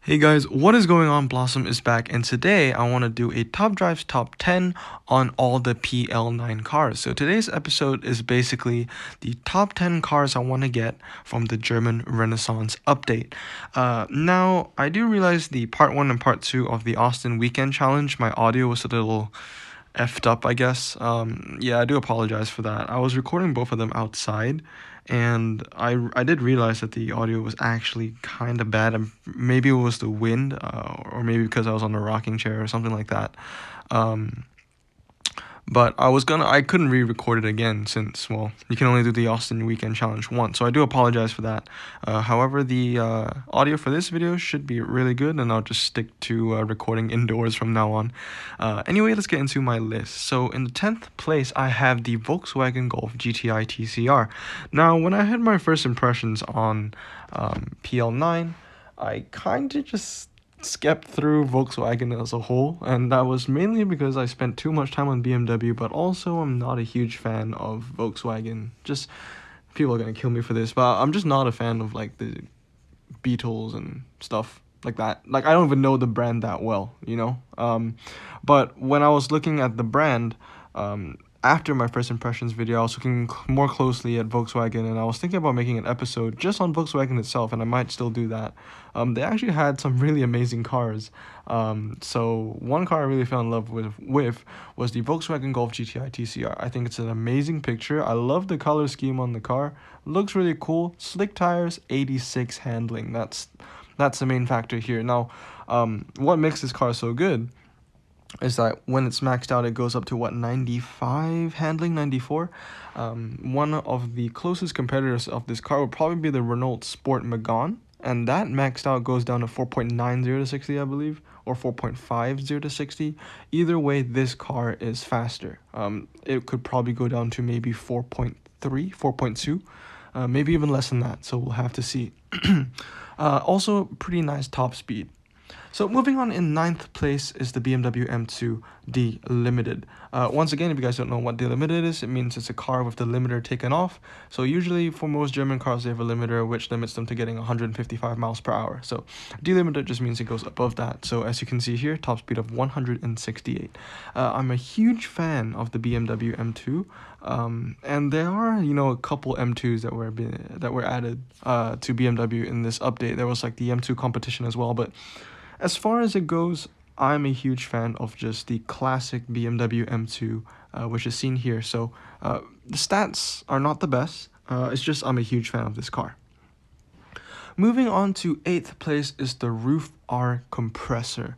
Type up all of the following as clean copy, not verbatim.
Hey guys, what is going on? Blossom is back, and today I want to do a top drives top 10 on all the PL9 cars. So today's episode is basically the top 10 cars I want to get from the German Renaissance update. Now, I do realize the part 1 and part 2 of the Austin Weekend Challenge, my audio was a little effed up, I guess. Yeah, I do apologize for that. I was recording both of them outside, and I did realize that the audio was actually kind of bad. And maybe it was the wind, or maybe because I was on a rocking chair or something like that. Um, but I couldn't re-record it again since, well, you can only do the Austin Weekend Challenge once. So I do apologize for that. However, the audio for this video should be really good, and I'll just stick to recording indoors from now on. Anyway, let's get into my list. So in the 10th place, I have the Volkswagen Golf GTI TCR. Now, when I had my first impressions on PL9, I kind of just skipped through Volkswagen as a whole, and that was mainly because I spent too much time on BMW, but also I'm not a huge fan of Volkswagen. Just, people are gonna kill me for this, but I'm just not a fan of like the Beetles and stuff like that. Like, I don't even know the brand that well, you know? But when I was looking at the brand, after my first impressions video, I was looking more closely at Volkswagen, and I was thinking about making an episode just on Volkswagen itself, and I might still do that. They actually had some really amazing cars. So one car I really fell in love with was the Volkswagen Golf GTI TCR. I think it's an amazing picture. I love the color scheme on the car. Looks really cool. Slick tires, 86 handling. That's the main factor here. Now, what makes this car so good is that when it's maxed out, it goes up to what, 95 handling, 94. One of the closest competitors of this car would probably be the Renault Sport Megane, and that maxed out goes down to 4.90 to 60, I believe, or 4.50 to 60. Either way, this car is faster. It could probably go down to maybe 4.3, 4.2, maybe even less than that, so we'll have to see. Also, pretty nice top speed. So moving on, in 9th place is the BMW M2 Limited. Once again, if you guys don't know what Delimited is, it means it's a car with the limiter taken off. So usually for most German cars, they have a limiter which limits them to getting 155 miles per hour. So Delimited just means it goes above that. So as you can see here, top speed of 168. I'm a huge fan of the BMW M2. And there are, a couple M2s that were added to BMW in this update. There was like the M2 Competition as well, but as far as it goes, I'm a huge fan of just the classic BMW M2, which is seen here. So the stats are not the best. It's just I'm a huge fan of this car. Moving on to 8th place is the Roof R Compressor.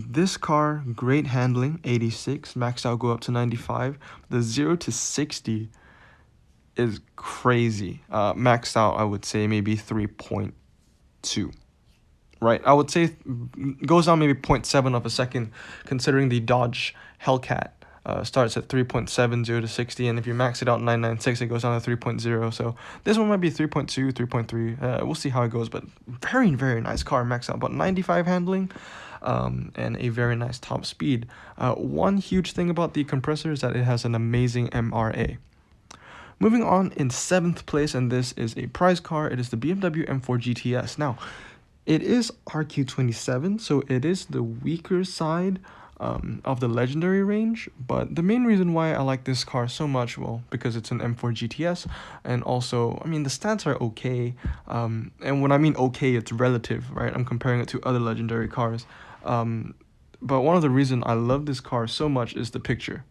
This car, great handling, 86, maxed out go up to 95. The 0 to 60 is crazy. Maxed out, I would say maybe 3.2. Right, I would say goes down maybe 0.7 of a second, considering the Dodge Hellcat starts at 3.70 to 60, and if you max it out 996, it goes down to 3.0. So this one might be 3.2, 3.3. We'll see how it goes, but very, very nice car, max out about 95 handling, and a very nice top speed. One huge thing about the compressor is that it has an amazing MRA. Moving on, in 7th place, and this is a prize car, it is the BMW M4 GTS. Now, it is RQ27, so it is the weaker side of the legendary range, but the main reason why I like this car so much, well, because it's an M4 GTS, and also, I mean, the stats are okay, and when I mean okay, it's relative, right? I'm comparing it to other legendary cars, but one of the reasons I love this car so much is the picture.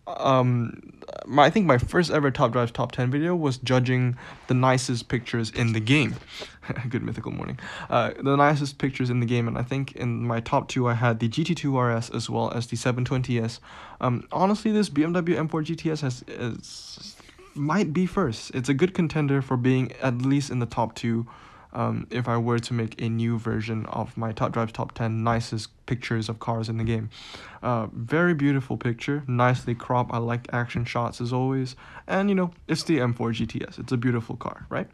I think my first ever Top Drives Top 10 video was judging the nicest pictures in the game. Good mythical morning. The nicest pictures in the game, and I think in my top 2 I had the GT2 RS as well as the 720S. Honestly, this BMW M4 GTS might be first. It's a good contender for being at least in the top 2. If I were to make a new version of my Top Drives Top 10 nicest pictures of cars in the game. Very beautiful picture, nicely cropped. I like action shots as always, and it's the M4 GTS. It's a beautiful car, right?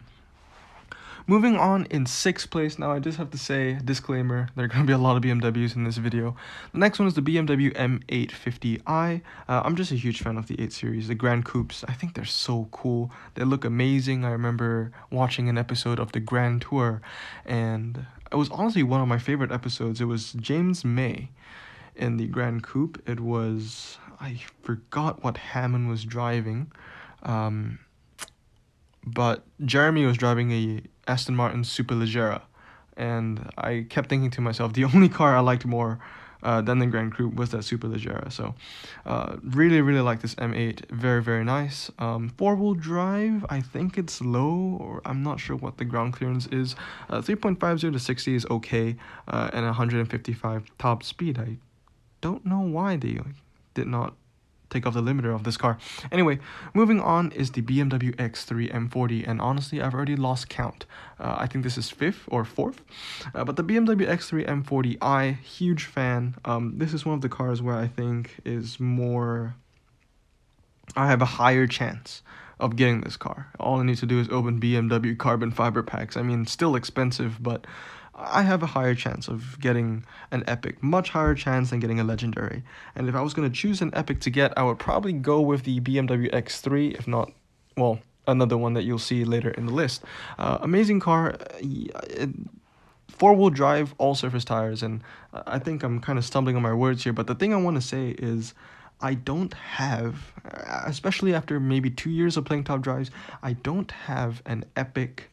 Moving on, in 6th place, now I just have to say, disclaimer, there are going to be a lot of BMWs in this video. The next one is the BMW M850i. I'm just a huge fan of the 8 Series, the Grand Coupes. I think they're so cool. They look amazing. I remember watching an episode of the Grand Tour, and it was honestly one of my favorite episodes. It was James May in the Grand Coupe. It was, I forgot what Hammond was driving, um, but Jeremy was driving a Aston Martin Superleggera, and I kept thinking to myself, the only car I liked more than the Grand Coupe was that Superleggera. So, really, really like this M8. Very, very nice. Four-wheel drive, I think it's low, or I'm not sure what the ground clearance is. 3.50 to 60 is okay, and 155 top speed. I don't know why they did not take off the limiter of this car. Anyway, moving on is the BMW X3 M40, and honestly, I've already lost count. I think this is fifth or fourth, but the BMW X3 M40i, huge fan. This is one of the cars where I think is more, I have a higher chance of getting this car. All I need to do is open BMW carbon fiber packs. I mean, still expensive, but I have a higher chance of getting an epic, much higher chance than getting a legendary. And if I was going to choose an epic to get, I would probably go with the BMW X3, if not, well, another one that you'll see later in the list. Amazing car, four-wheel drive, all-surface tires, and I think I'm kind of stumbling on my words here, but the thing I want to say is I don't have, especially after maybe 2 years of playing top drives, I don't have an epic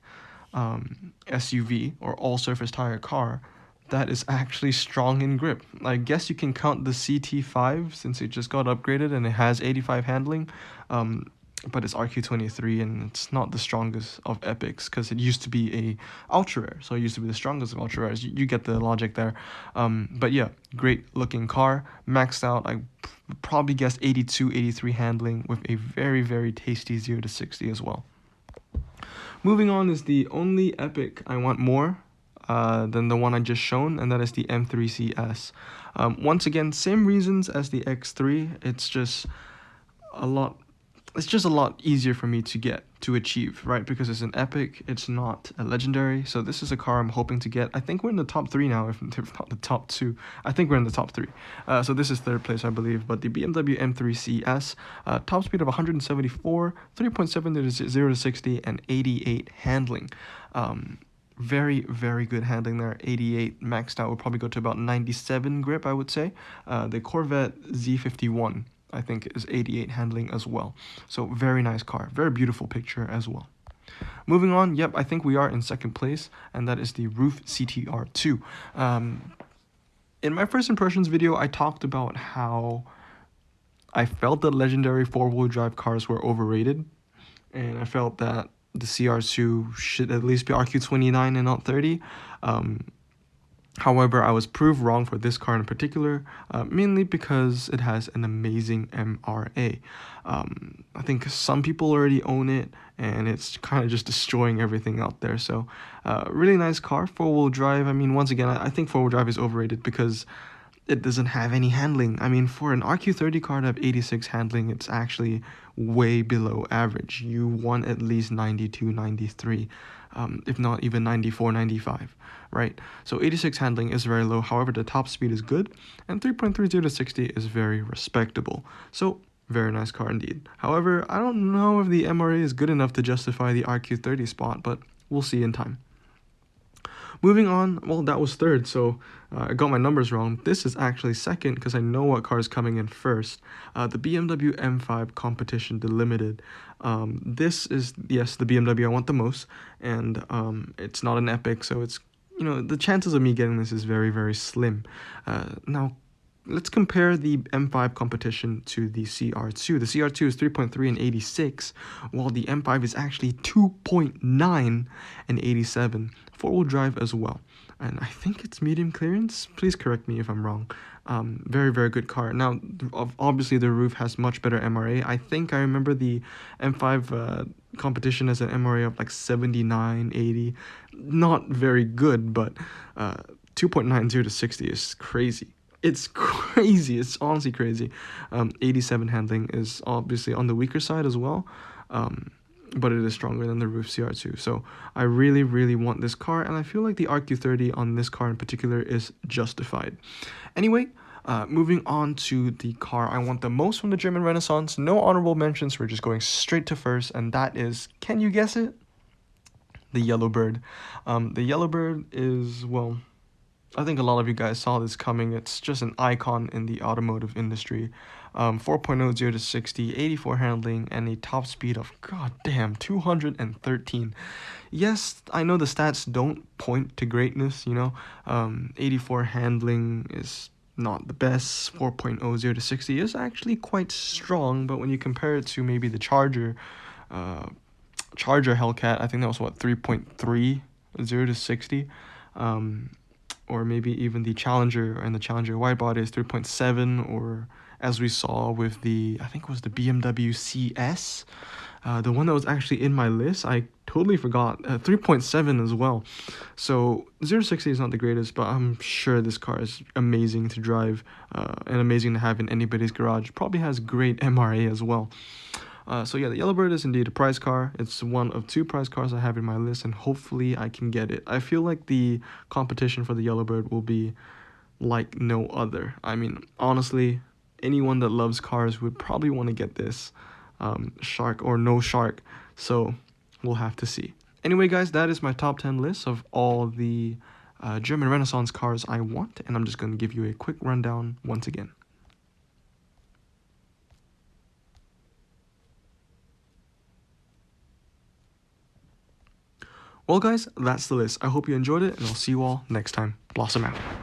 SUV or all-surface tire car that is actually strong in grip. I guess you can count the CT5 since it just got upgraded and it has 85 handling, but it's RQ23 and it's not the strongest of epics because it used to be a ultra rare, so it used to be the strongest of ultra rares. You get the logic there. But yeah, great looking car, maxed out. I probably guessed 82, 83 handling with a very, very tasty 0 to 60 as well. Moving on is the only epic I want more than the one I just shown, and that is the M3CS. Once again, same reasons as the X3. It's just a lot easier for me to achieve, right? Because it's an epic, it's not a legendary. So this is a car I'm hoping to get. I think we're in the top 3 now, if not the top 2. I think we're in the top 3. So this is third place, I believe. But the BMW M3CS, top speed of 174, 3.7 to 0 to 60, and 88 handling. Very, very good handling there. 88 maxed out would probably go to about 97 grip, I would say. The Corvette Z51, I think, is 88 handling as well. So very nice car, very beautiful picture as well. Moving on, yep, I think we are in second place, and that is the Roof CTR2. In my first impressions video, I talked about how I felt that legendary four-wheel drive cars were overrated, and I felt that the CR2 should at least be RQ29 and not 30. However, I was proved wrong for this car in particular, mainly because it has an amazing MRA. I think some people already own it, and it's kind of just destroying everything out there. So, really nice car, four-wheel drive. I mean, once again, I think four-wheel drive is overrated because it doesn't have any handling. I mean, for an RQ30 car to have 86 handling, it's actually way below average. You want at least 92, 93, if not even 94, 95, right? So 86 handling is very low. However, the top speed is good, and 3.30 to 60 is very respectable. So very nice car indeed. However, I don't know if the MRA is good enough to justify the RQ30 spot, but we'll see in time. Moving on, well, that was third, so I got my numbers wrong. This is actually second because I know what car is coming in first. The BMW M5 Competition Delimited. This is, yes, the BMW I want the most, and it's not an epic, so it's, you know, the chances of me getting this is very, very slim. Now, let's compare the M5 Competition to the CR2. The CR2 is 3.3 and 86, while the M5 is actually 2.9 and 87. Four-wheel drive as well. And I think it's medium clearance. Please correct me if I'm wrong. Very, very good car. Now, obviously, the roof has much better MRA. I think I remember the M5 Competition has an MRA of like 79, 80. Not very good, but 2.90 to 60 is crazy. It's crazy. It's honestly crazy. 87 handling is obviously on the weaker side as well, but it is stronger than the Roof CR2. So I really, really want this car, and I feel like the RQ30 on this car in particular is justified. Anyway, moving on to the car I want the most from the German Renaissance. No honorable mentions. We're just going straight to first, and that is, can you guess it? the Yellowbird. The Yellowbird is, well, I think a lot of you guys saw this coming. It's just an icon in the automotive industry. 4.0 0 to 60, 84 handling, and a top speed of, goddamn, 213. Yes, I know the stats don't point to greatness, you know. 84 handling is not the best. 4.0 0 to 60 is actually quite strong, but when you compare it to maybe the uh, Charger Hellcat, I think that was what, 3.3 0 to 60. Or maybe even the Challenger, and the Challenger wide body is 3.7, or as we saw with the, I think it was the BMW CS, the one that was actually in my list, I totally forgot, 3.7 as well. So 0 to 60 is not the greatest, but I'm sure this car is amazing to drive, and amazing to have in anybody's garage. Probably has great MRA as well. So yeah, the Yellowbird is indeed a prize car. It's one of 2 prize cars I have in my list, and hopefully I can get it. I feel like the competition for the Yellowbird will be like no other. I mean, honestly, anyone that loves cars would probably want to get this, shark or no shark. So we'll have to see. Anyway, guys, that is my top 10 list of all the German Renaissance cars I want, and I'm just going to give you a quick rundown once again. Well, guys, that's the list. I hope you enjoyed it, and I'll see you all next time. Blossom out.